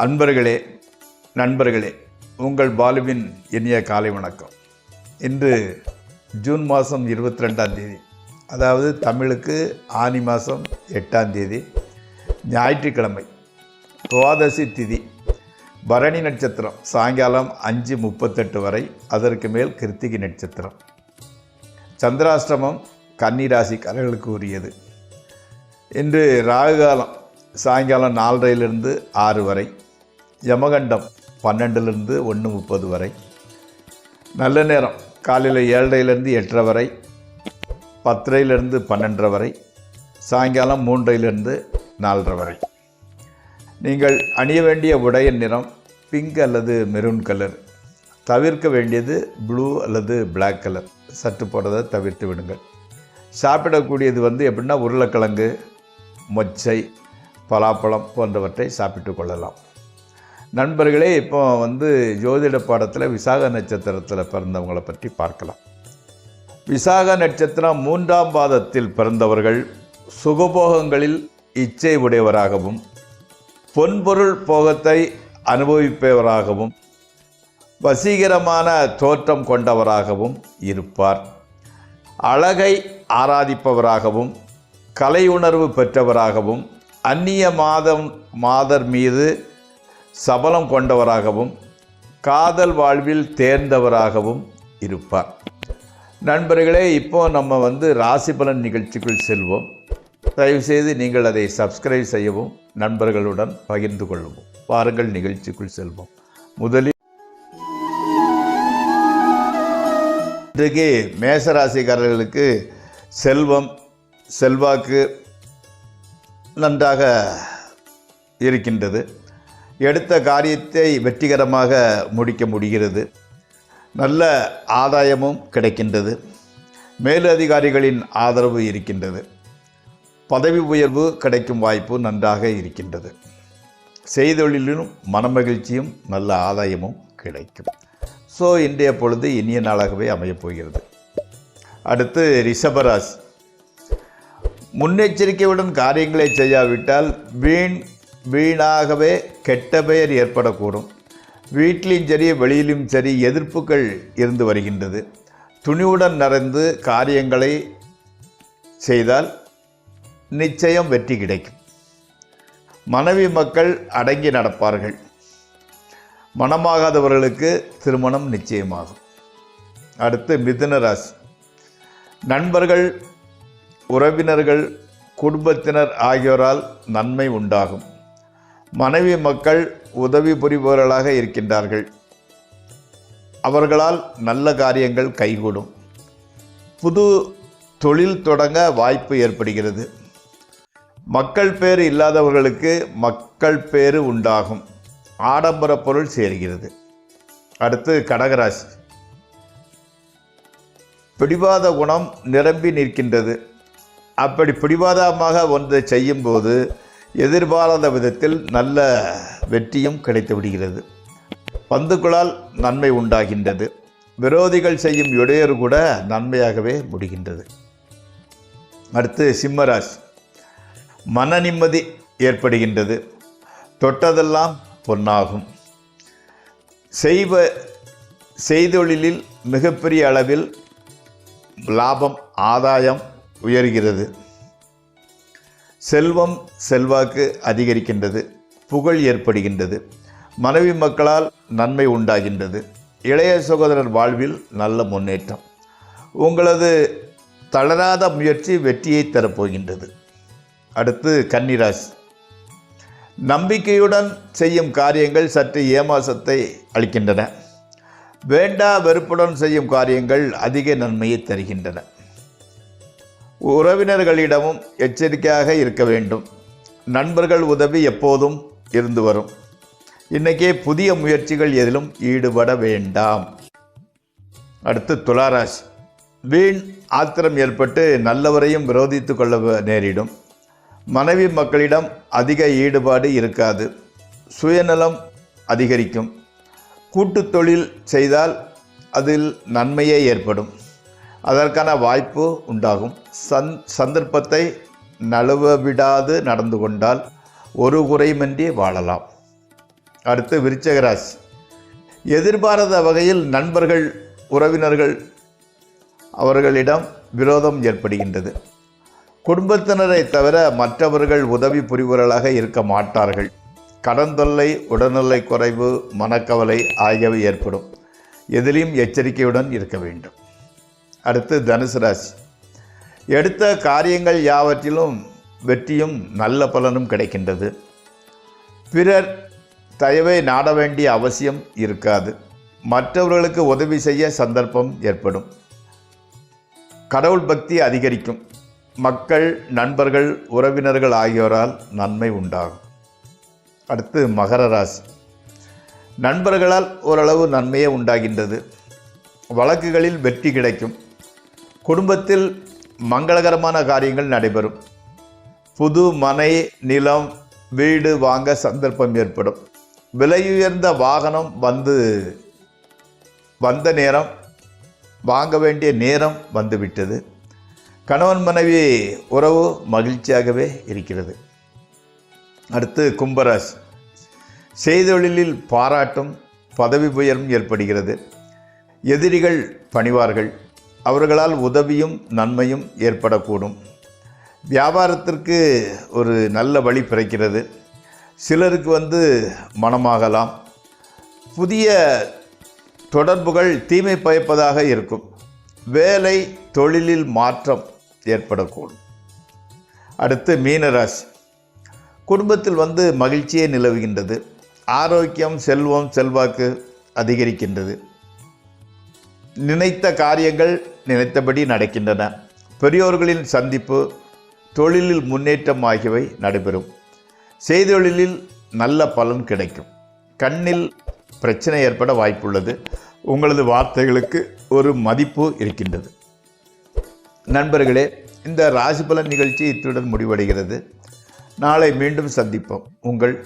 அன்பர்களே, நண்பர்களே, உங்கள் பாலுவின் இனிய காலை வணக்கம். இன்று ஜூன் மாதம் 22ஆம் தேதி, அதாவது தமிழுக்கு ஆனி மாதம் 8ஆம் தேதி, ஞாயிற்றுக்கிழமை, துவாதசி திதி, பரணி நட்சத்திரம் சாயங்காலம் 5:38 வரை, அதற்கு மேல் கிருத்திகை நட்சத்திரம். சந்திராஷ்டமம் கன்னிராசிக்காரர்களுக்கு உரியது. இன்று ராகுகாலம் சாயங்காலம் 4:30 6 வரை, யமகண்டம் 12 1:30 வரை, நல்ல நேரம் காலையில் 7:30 8:30 வரை, 10:00 12:30 வரை, சாயங்காலம் 3:00 4:30 வரை. நீங்கள் அணிய வேண்டிய உடையின் நிறம் பிங்க் அல்லது மெரூன் கலர். தவிர்க்க வேண்டியது ப்ளூ அல்லது பிளாக் கலர். சற்று போடுறதை தவிர்த்து விடுங்கள். சாப்பிடக்கூடியது எப்படின்னா உருளைக்கிழங்கு, மொச்சை, பலாப்பழம் போன்றவற்றை சாப்பிட்டு கொள்ளலாம். நண்பர்களே, இப்போ ஜோதிட பாடத்தில் விசாக நட்சத்திரத்தில் பிறந்தவங்களை பற்றி பார்க்கலாம். விசாக நட்சத்திரம் 3ஆம் பாதத்தில் பிறந்தவர்கள் சுகபோகங்களில் இச்சை உடையவராகவும் பொன்பொருள் போகத்தை அனுபவிப்பவராகவும் வசீகரமான தோற்றம் கொண்டவராகவும் இருப்பார். அழகை ஆராதிப்பவராகவும் கலையுணர்வு பெற்றவராகவும் அந்நிய மாதர் மீது சபலம் கொண்டவராகவும் காதல் வாழ்வில் தேர்ந்தவராகவும் இருப்பார். நண்பர்களே, இப்போ நம்ம ராசி பலன் நிகழ்ச்சிக்குள் செல்வோம். தயவுசெய்து நீங்கள் அதை சப்ஸ்கிரைப் செய்யவும் நண்பர்களுடன் பகிர்ந்து கொள்ளவும். வாருங்கள், நிகழ்ச்சிக்குள் செல்வோம். முதலில் இன்றைக்கு மேசராசிக்காரர்களுக்கு செல்வம் செல்வாக்கு நன்றாக இருக்கின்றது. எடுத்த காரியத்தை வெற்றிகரமாக முடிக்க முடிகிறது. நல்ல ஆதாயமும் கிடைக்கின்றது. மேலதிகாரிகளின் ஆதரவு இருக்கின்றது. பதவி உயர்வு கிடைக்கும் வாய்ப்பு நன்றாக இருக்கின்றது. செய்தொழிலும் மனமகிழ்ச்சியும் நல்ல ஆதாயமும் கிடைக்கும். இன்றைய பொழுது இனிய நாளாகவே அமையப் போகிறது. அடுத்து ரிஷபராசி. முன்னெச்சரிக்கையுடன் காரியங்களை செய்யாவிட்டால் வீணாகவே கெட்ட பெயர் ஏற்படக்கூடும். வீட்டிலும் சரி வெளியிலும் சரி எதிர்ப்புகள் இருந்து வருகின்றது. துணிவுடன் நிறைந்து காரியங்களை செய்தால் நிச்சயம் வெற்றி கிடைக்கும். மனைவி மக்கள் அடங்கி நடப்பார்கள். மனமாகாதவர்களுக்கு திருமணம் நிச்சயமாகும். அடுத்து மிதுன ராசி. நண்பர்கள், உறவினர்கள், குடும்பத்தினர் ஆகியோரால் நன்மை உண்டாகும். மனைவி மக்கள் உதவி புரிபவர்களாக இருக்கின்றார்கள். அவர்களால் நல்ல காரியங்கள் கைகூடும். புது தொழில் தொடங்க வாய்ப்பு ஏற்படுகிறது. மக்கள் பேறு இல்லாதவர்களுக்கு மக்கள் பேறு உண்டாகும். ஆடம்பர பொருள் சேர்கிறது. அடுத்து கடகராசி. பிடிவாத குணம் நிரம்பி நிற்கின்றது. அப்படி பிடிவாதமாக ஒன்றை செய்யும்போது எதிர்பாராத விதத்தில் நல்ல வெற்றியும் கிடைத்து விடுகிறது. பந்துக்களால் நன்மை உண்டாகின்றது. விரோதிகள் செய்யும் இடையூறு கூட நன்மையாகவே முடிகின்றது. அடுத்து சிம்மராசி. மன நிம்மதி ஏற்படுகின்றது. தொட்டதெல்லாம் பொன்னாகும். செய்தொழிலில் மிகப்பெரிய அளவில் லாபம் ஆதாயம் உயர்கிறது. செல்வம் செல்வாக்கு அதிகரிக்கின்றது. புகழ் ஏற்படுகின்றது. மனைவி மக்களால் நன்மை உண்டாகின்றது. இளைய சகோதரர் வாழ்வில் நல்ல முன்னேற்றம். உங்களது தளராத முயற்சி வெற்றியை தரப்போகின்றது. அடுத்து கன்னிராசி. நம்பிக்கையுடன் செய்யும் காரியங்கள் சற்று ஏமாற்றத்தை அளிக்கின்றன. வேண்டா வெறுப்புடன் செய்யும் காரியங்கள் அதிக நன்மையை தருகின்றன. உறவினர்களிடமும் எச்சரிக்கையாக இருக்க வேண்டும். நண்பர்கள் உதவி எப்போதும் இருந்து வரும். இன்றைக்கே புதிய முயற்சிகள் எதிலும் ஈடுபட வேண்டாம். அடுத்து துளாராசி. வீண் ஆத்திரம் ஏற்பட்டு நல்லவரையும் விரோதித்து கொள்ள நேரிடும். மனைவி மக்களிடம் அதிக ஈடுபாடு இருக்காது. சுயநலம் அதிகரிக்கும். கூட்டு தொழில் செய்தால் அதில் நன்மையே ஏற்படும். அதற்கான வாய்ப்பு உண்டாகும். சந்தர்ப்பத்தை நழுவ விடாது நடந்து கொண்டால் ஒரு குறையுமின்றி வாழலாம். அடுத்து விருச்சிக ராசி. எதிர்பாராத வகையில் நண்பர்கள், உறவினர்கள் அவர்களிடம் விரோதம் ஏற்படுகின்றது. குடும்பத்தினரை தவிர மற்றவர்கள் உதவி புரிபவர்களாக இருக்க மாட்டார்கள். கடன் தொல்லை, உடல்நிலை குறைவு, மனக்கவலை ஆகியவை ஏற்படும். எதிலும் எச்சரிக்கையுடன் இருக்க வேண்டும். அடுத்து தனுசு ராசி. எடுத்த காரியங்கள் யாவற்றிலும் வெற்றியும் நல்ல பலனும் கிடைக்கின்றது. பிறர் தயவை நாட வேண்டிய அவசியம் இருக்காது. மற்றவர்களுக்கு உதவி செய்ய சந்தர்ப்பம் ஏற்படும். கடவுள் பக்தி அதிகரிக்கும். மக்கள், நண்பர்கள், உறவினர்கள் ஆகியோரால் நன்மை உண்டாகும். அடுத்து மகர ராசி. நண்பர்களால் ஓரளவு நன்மையே உண்டாகின்றது. வழக்குகளில் வெற்றி கிடைக்கும். குடும்பத்தில் மங்களகரமான காரியங்கள் நடைபெறும். புது மனை, நிலம், வீடு வாங்க சந்தர்ப்பம் ஏற்படும். விலையுயர்ந்த வாகனம் வந்த நேரம், வாங்க வேண்டிய நேரம் வந்துவிட்டது. கணவன் மனைவி உறவு மகிழ்ச்சியாகவே இருக்கிறது. அடுத்து கும்பராசி. செய்தொழிலில் பாராட்டும், பதவி உயர்வும் ஏற்படுகிறது. எதிரிகள் பணிவார்கள். அவர்களால் உதவியும் நன்மையும் ஏற்படக்கூடும். வியாபாரத்திற்கு ஒரு நல்ல வழி பிறக்கிறது. சிலருக்கு மனமாகலாம். புதிய தொடர்புகள் தீமை பயப்பதாக இருக்கும். வேலை, தொழிலில் மாற்றம் ஏற்படக்கூடும். அடுத்து மீனராசி. குடும்பத்தில் மகிழ்ச்சியே நிலவுகின்றது. ஆரோக்கியம், செல்வம், செல்வாக்கு அதிகரிக்கின்றது. நினைத்த காரியங்கள் நினைத்தபடி நடக்கின்றன. பெரியோர்களின் சந்திப்பு, தொழிலில் முன்னேற்றம் ஆகியவை நடைபெறும். செய்தொழிலில் நல்ல பலன் கிடைக்கும். கண்ணில் பிரச்சனை ஏற்பட வாய்ப்புள்ளது. உங்களது வார்த்தைகளுக்கு ஒரு மதிப்பு இருக்கின்றது. நண்பர்களே, இந்த ராசி பலன் நிகழ்ச்சி இத்துடன் முடிவடைகிறது. நாளை மீண்டும் சந்திப்போம். உங்கள்